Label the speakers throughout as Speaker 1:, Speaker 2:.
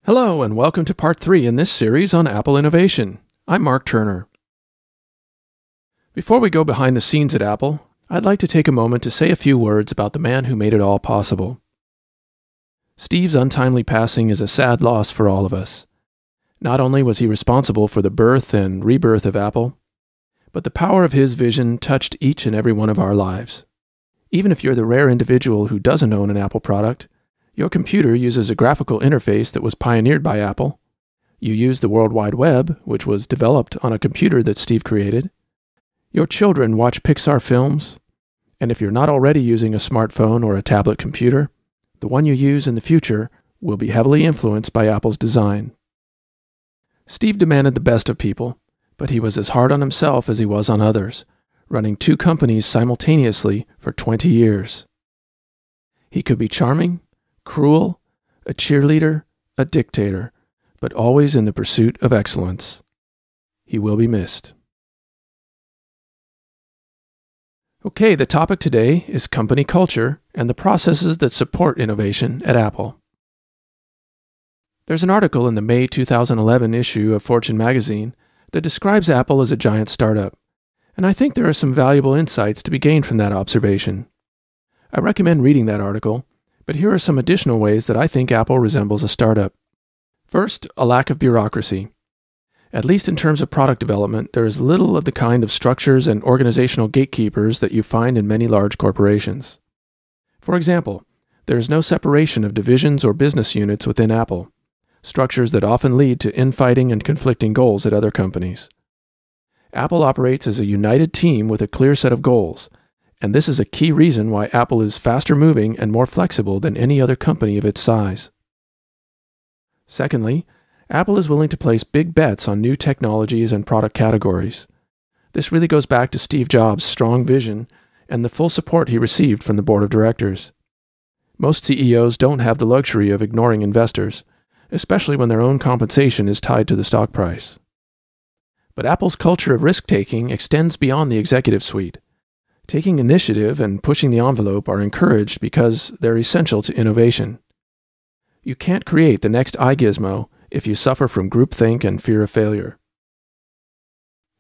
Speaker 1: Hello, and welcome to part 3 in this series on Apple innovation. I'm Mark Turner. Before we go behind the scenes at Apple, I'd like to take a moment to say a few words about the man who made it all possible. Steve's untimely passing is a sad loss for all of us. Not only was he responsible for the birth and rebirth of Apple, but the power of his vision touched each and every one of our lives. Even if you're the rare individual who doesn't own an Apple product, your computer uses a graphical interface that was pioneered by Apple. You use the World Wide Web, which was developed on a computer that Steve created. Your children watch Pixar films. And if you're not already using a smartphone or a tablet computer, the one you use in the future will be heavily influenced by Apple's design. Steve demanded the best of people, but he was as hard on himself as he was on others, running 2 companies simultaneously for 20 years. He could be charming, cruel, a cheerleader, a dictator, but always in the pursuit of excellence. He will be missed. Okay, the topic today is company culture and the processes that support innovation at Apple. There's an article in the May 2011 issue of Fortune magazine that describes Apple as a giant startup, and I think there are some valuable insights to be gained from that observation. I recommend reading that article, but here are some additional ways that I think Apple resembles a startup. First, a lack of bureaucracy. At least in terms of product development, there is little of the kind of structures and organizational gatekeepers that you find in many large corporations. For example, there is no separation of divisions or business units within Apple, structures that often lead to infighting and conflicting goals at other companies. Apple operates as a united team with a clear set of goals, and this is a key reason why Apple is faster moving and more flexible than any other company of its size. Secondly, Apple is willing to place big bets on new technologies and product categories. This really goes back to Steve Jobs' strong vision and the full support he received from the board of directors. Most CEOs don't have the luxury of ignoring investors, especially when their own compensation is tied to the stock price. But Apple's culture of risk-taking extends beyond the executive suite. Taking initiative and pushing the envelope are encouraged because they're essential to innovation. You can't create the next iGizmo if you suffer from groupthink and fear of failure.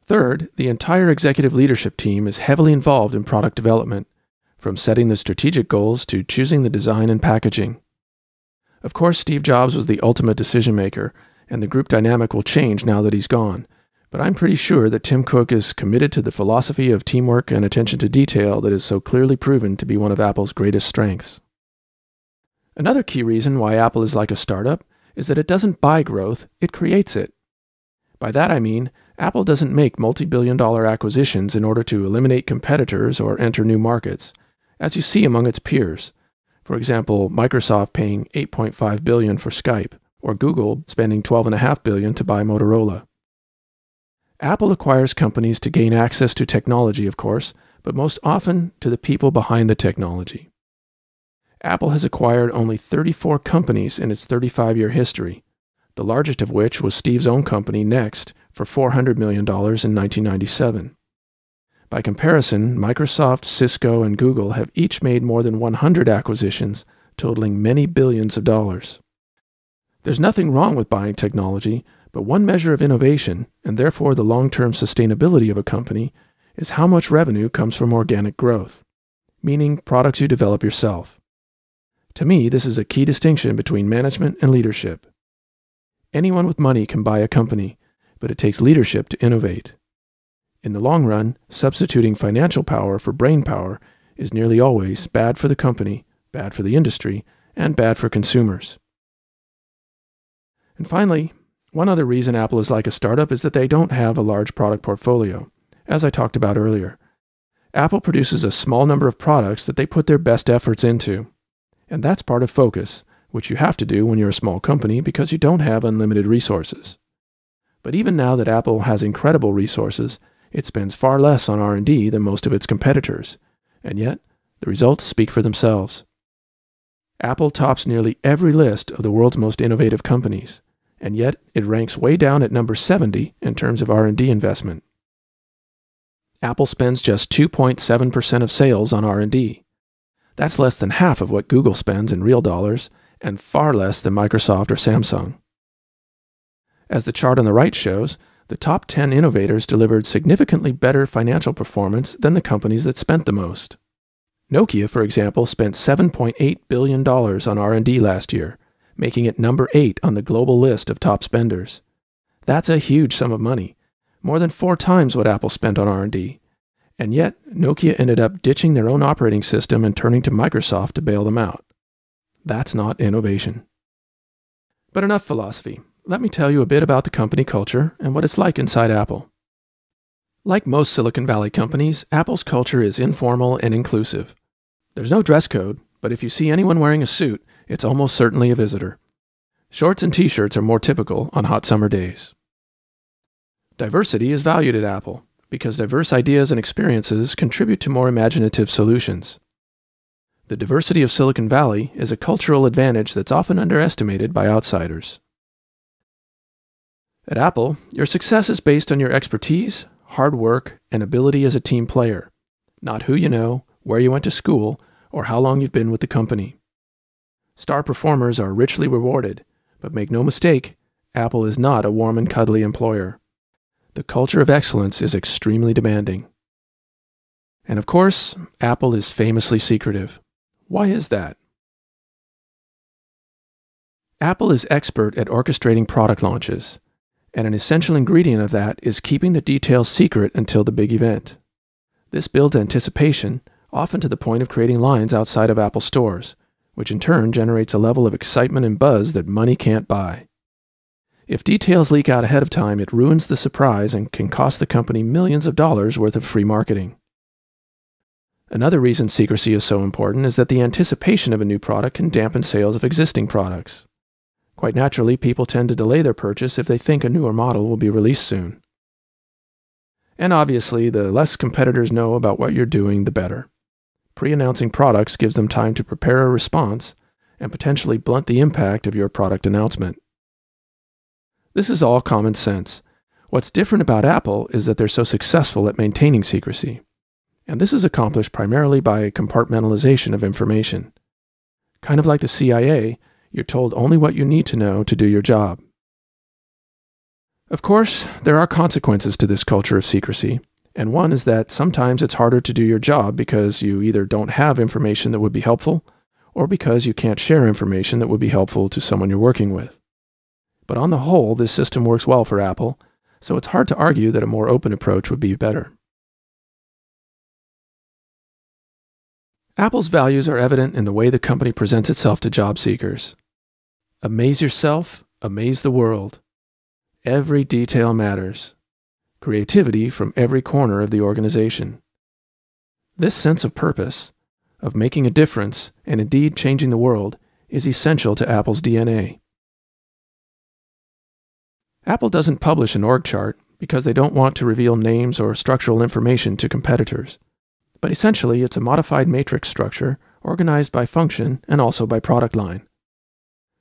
Speaker 1: Third, the entire executive leadership team is heavily involved in product development, from setting the strategic goals to choosing the design and packaging. Of course, Steve Jobs was the ultimate decision maker, and the group dynamic will change now that he's gone. But I'm pretty sure that Tim Cook is committed to the philosophy of teamwork and attention to detail that is so clearly proven to be one of Apple's greatest strengths. Another key reason why Apple is like a startup is that it doesn't buy growth, it creates it. By that I mean, Apple doesn't make multi-billion-dollar acquisitions in order to eliminate competitors or enter new markets, as you see among its peers. For example, Microsoft paying $8.5 billion for Skype, or Google spending $12.5 billion to buy Motorola. Apple acquires companies to gain access to technology, of course, but most often to the people behind the technology. Apple has acquired only 34 companies in its 35-year history, the largest of which was Steve's own company, Next, for $400 million in 1997. By comparison, Microsoft, Cisco, and Google have each made more than 100 acquisitions, totaling many billions of dollars. There's nothing wrong with buying technology, but one measure of innovation, and therefore the long-term sustainability of a company, is how much revenue comes from organic growth, meaning products you develop yourself. To me, this is a key distinction between management and leadership. Anyone with money can buy a company, but it takes leadership to innovate. In the long run, substituting financial power for brain power is nearly always bad for the company, bad for the industry, and bad for consumers. And finally, one other reason Apple is like a startup is that they don't have a large product portfolio, as I talked about earlier. Apple produces a small number of products that they put their best efforts into. And that's part of focus, which you have to do when you're a small company because you don't have unlimited resources. But even now that Apple has incredible resources, it spends far less on R&D than most of its competitors, and yet the results speak for themselves. Apple tops nearly every list of the world's most innovative companies, and yet it ranks way down at number 70 in terms of R&D investment. Apple spends just 2.7% of sales on R&D. That's less than half of what Google spends in real dollars, and far less than Microsoft or Samsung. As the chart on the right shows, the top 10 innovators delivered significantly better financial performance than the companies that spent the most. Nokia, for example, spent $7.8 billion on R&D last year, making it number 8 on the global list of top spenders. That's a huge sum of money, more than 4 times what Apple spent on R&D. And yet, Nokia ended up ditching their own operating system and turning to Microsoft to bail them out. That's not innovation. But enough philosophy. Let me tell you a bit about the company culture and what it's like inside Apple. Like most Silicon Valley companies, Apple's culture is informal and inclusive. There's no dress code, but if you see anyone wearing a suit, it's almost certainly a visitor. Shorts and t-shirts are more typical on hot summer days. Diversity is valued at Apple because diverse ideas and experiences contribute to more imaginative solutions. The diversity of Silicon Valley is a cultural advantage that's often underestimated by outsiders. At Apple, your success is based on your expertise, hard work, and ability as a team player, not who you know, where you went to school, or how long you've been with the company. Star performers are richly rewarded, but make no mistake, Apple is not a warm and cuddly employer. The culture of excellence is extremely demanding. And of course, Apple is famously secretive. Why is that? Apple is expert at orchestrating product launches, and an essential ingredient of that is keeping the details secret until the big event. This builds anticipation, often to the point of creating lines outside of Apple stores, which in turn generates a level of excitement and buzz that money can't buy. If details leak out ahead of time, it ruins the surprise and can cost the company millions of dollars worth of free marketing. Another reason secrecy is so important is that the anticipation of a new product can dampen sales of existing products. Quite naturally, people tend to delay their purchase if they think a newer model will be released soon. And obviously, the less competitors know about what you're doing, the better. Pre-announcing products gives them time to prepare a response and potentially blunt the impact of your product announcement. This is all common sense. What's different about Apple is that they're so successful at maintaining secrecy. And this is accomplished primarily by compartmentalization of information. Kind of like the CIA, you're told only what you need to know to do your job. Of course, there are consequences to this culture of secrecy, and one is that sometimes it's harder to do your job because you either don't have information that would be helpful, or because you can't share information that would be helpful to someone you're working with. But on the whole, this system works well for Apple, so it's hard to argue that a more open approach would be better. Apple's values are evident in the way the company presents itself to job seekers. Amaze yourself, amaze the world. Every detail matters. Creativity from every corner of the organization. This sense of purpose, of making a difference and indeed changing the world, is essential to Apple's DNA. Apple doesn't publish an org chart because they don't want to reveal names or structural information to competitors. But essentially, it's a modified matrix structure organized by function and also by product line.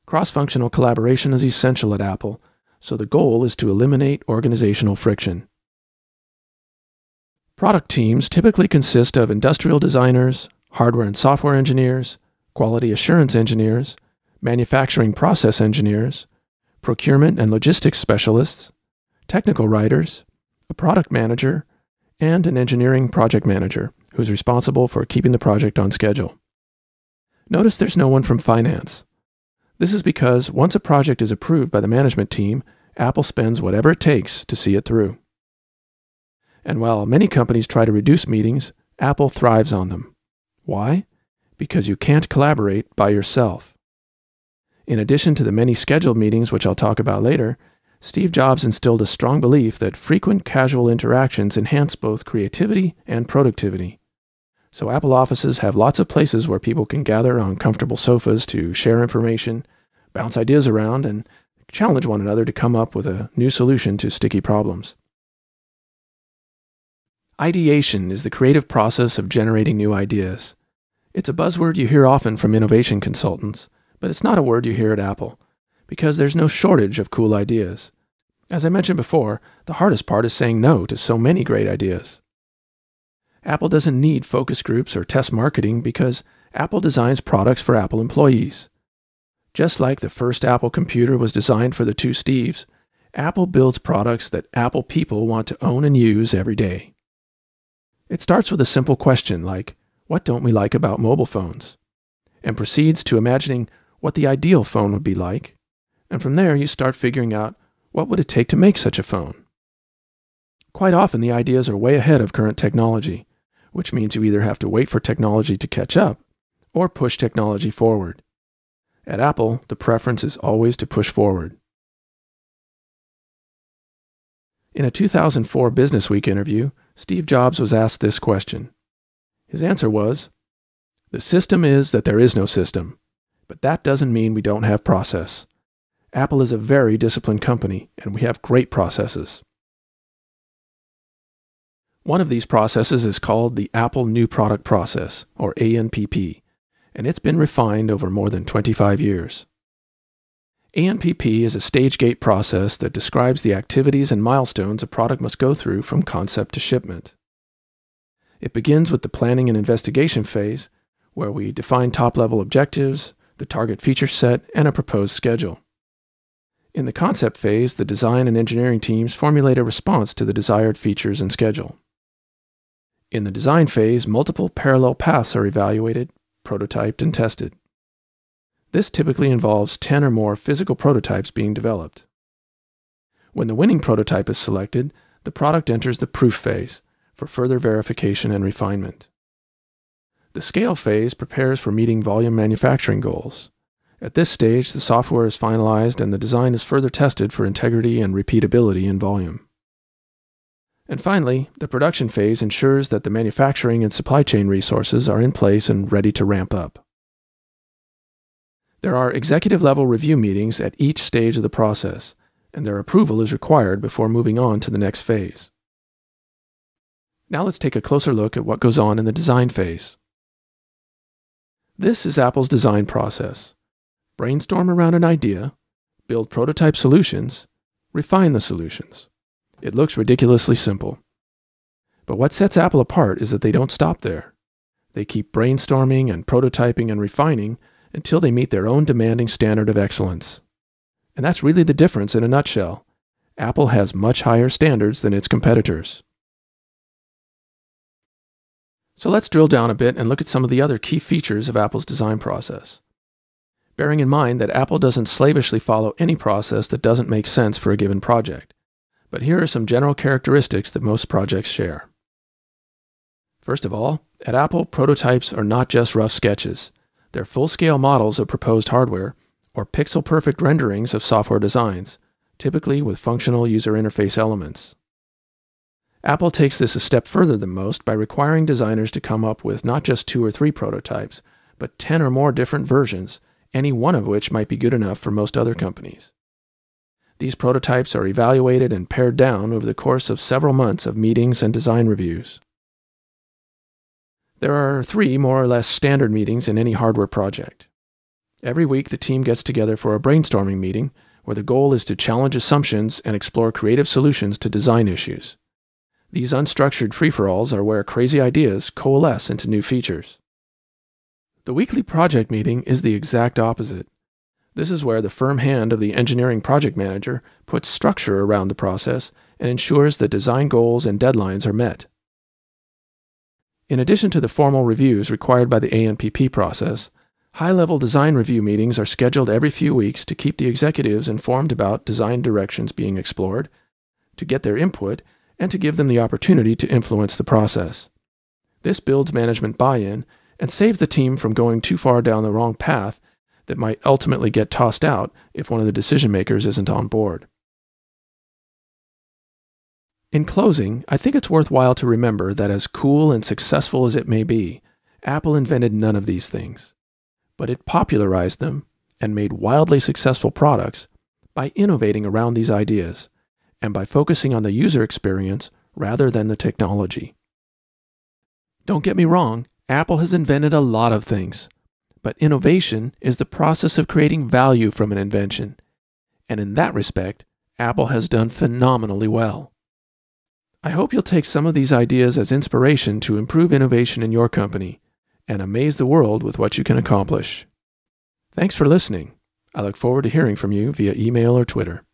Speaker 1: Cross-functional collaboration is essential at Apple, so the goal is to eliminate organizational friction. Product teams typically consist of industrial designers, hardware and software engineers, quality assurance engineers, manufacturing process engineers, procurement and logistics specialists, technical writers, a product manager, and an engineering project manager who's responsible for keeping the project on schedule. Notice there's no one from finance. This is because once a project is approved by the management team, Apple spends whatever it takes to see it through. And while many companies try to reduce meetings, Apple thrives on them. Why? Because you can't collaborate by yourself. In addition to the many scheduled meetings, which I'll talk about later, Steve Jobs instilled a strong belief that frequent casual interactions enhance both creativity and productivity. So Apple offices have lots of places where people can gather on comfortable sofas to share information, bounce ideas around, and challenge one another to come up with a new solution to sticky problems. Ideation is the creative process of generating new ideas. It's a buzzword you hear often from innovation consultants, but it's not a word you hear at Apple, because there's no shortage of cool ideas. As I mentioned before, the hardest part is saying no to so many great ideas. Apple doesn't need focus groups or test marketing because Apple designs products for Apple employees. Just like the first Apple computer was designed for the two Steves, Apple builds products that Apple people want to own and use every day. It starts with a simple question like, what don't we like about mobile phones? And proceeds to imagining what the ideal phone would be like. And from there, you start figuring out what would it take to make such a phone. Quite often, the ideas are way ahead of current technology, which means you either have to wait for technology to catch up or push technology forward. At Apple, the preference is always to push forward. In a 2004 Businessweek interview, Steve Jobs was asked this question. His answer was, "The system is that there is no system, but that doesn't mean we don't have process. Apple is a very disciplined company, and we have great processes." One of these processes is called the Apple New Product Process, or ANPP, and it's been refined over more than 25 years. ANPP is a stage-gate process that describes the activities and milestones a product must go through from concept to shipment. It begins with the planning and investigation phase, where we define top-level objectives, the target feature set, and a proposed schedule. In the concept phase, the design and engineering teams formulate a response to the desired features and schedule. In the design phase, multiple parallel paths are evaluated, prototyped, and tested. This typically involves 10 or more physical prototypes being developed. When the winning prototype is selected, the product enters the proof phase for further verification and refinement. The scale phase prepares for meeting volume manufacturing goals. At this stage, the software is finalized and the design is further tested for integrity and repeatability in volume. And finally, the production phase ensures that the manufacturing and supply chain resources are in place and ready to ramp up. There are executive-level review meetings at each stage of the process, and their approval is required before moving on to the next phase. Now let's take a closer look at what goes on in the design phase. This is Apple's design process. Brainstorm around an idea, build prototype solutions, refine the solutions. It looks ridiculously simple. But what sets Apple apart is that they don't stop there. They keep brainstorming and prototyping and refining until they meet their own demanding standard of excellence. And that's really the difference in a nutshell. Apple has much higher standards than its competitors. So let's drill down a bit and look at some of the other key features of Apple's design process. Bearing in mind that Apple doesn't slavishly follow any process that doesn't make sense for a given project. But here are some general characteristics that most projects share. First of all, at Apple, prototypes are not just rough sketches. They're full-scale models of proposed hardware, or pixel-perfect renderings of software designs, typically with functional user interface elements. Apple takes this a step further than most by requiring designers to come up with not just 2 or 3 prototypes, but 10 or more different versions, any one of which might be good enough for most other companies. These prototypes are evaluated and pared down over the course of several months of meetings and design reviews. There are 3 more or less standard meetings in any hardware project. Every week, the team gets together for a brainstorming meeting where the goal is to challenge assumptions and explore creative solutions to design issues. These unstructured free-for-alls are where crazy ideas coalesce into new features. The weekly project meeting is the exact opposite. This is where the firm hand of the engineering project manager puts structure around the process and ensures that design goals and deadlines are met. In addition to the formal reviews required by the ANPP process, high-level design review meetings are scheduled every few weeks to keep the executives informed about design directions being explored, to get their input, and to give them the opportunity to influence the process. This builds management buy-in and saves the team from going too far down the wrong path that might ultimately get tossed out if one of the decision-makers isn't on board. In closing, I think it's worthwhile to remember that as cool and successful as it may be, Apple invented none of these things. But it popularized them and made wildly successful products by innovating around these ideas and by focusing on the user experience rather than the technology. Don't get me wrong, Apple has invented a lot of things, but innovation is the process of creating value from an invention, and in that respect, Apple has done phenomenally well. I hope you'll take some of these ideas as inspiration to improve innovation in your company and amaze the world with what you can accomplish. Thanks for listening. I look forward to hearing from you via email or Twitter.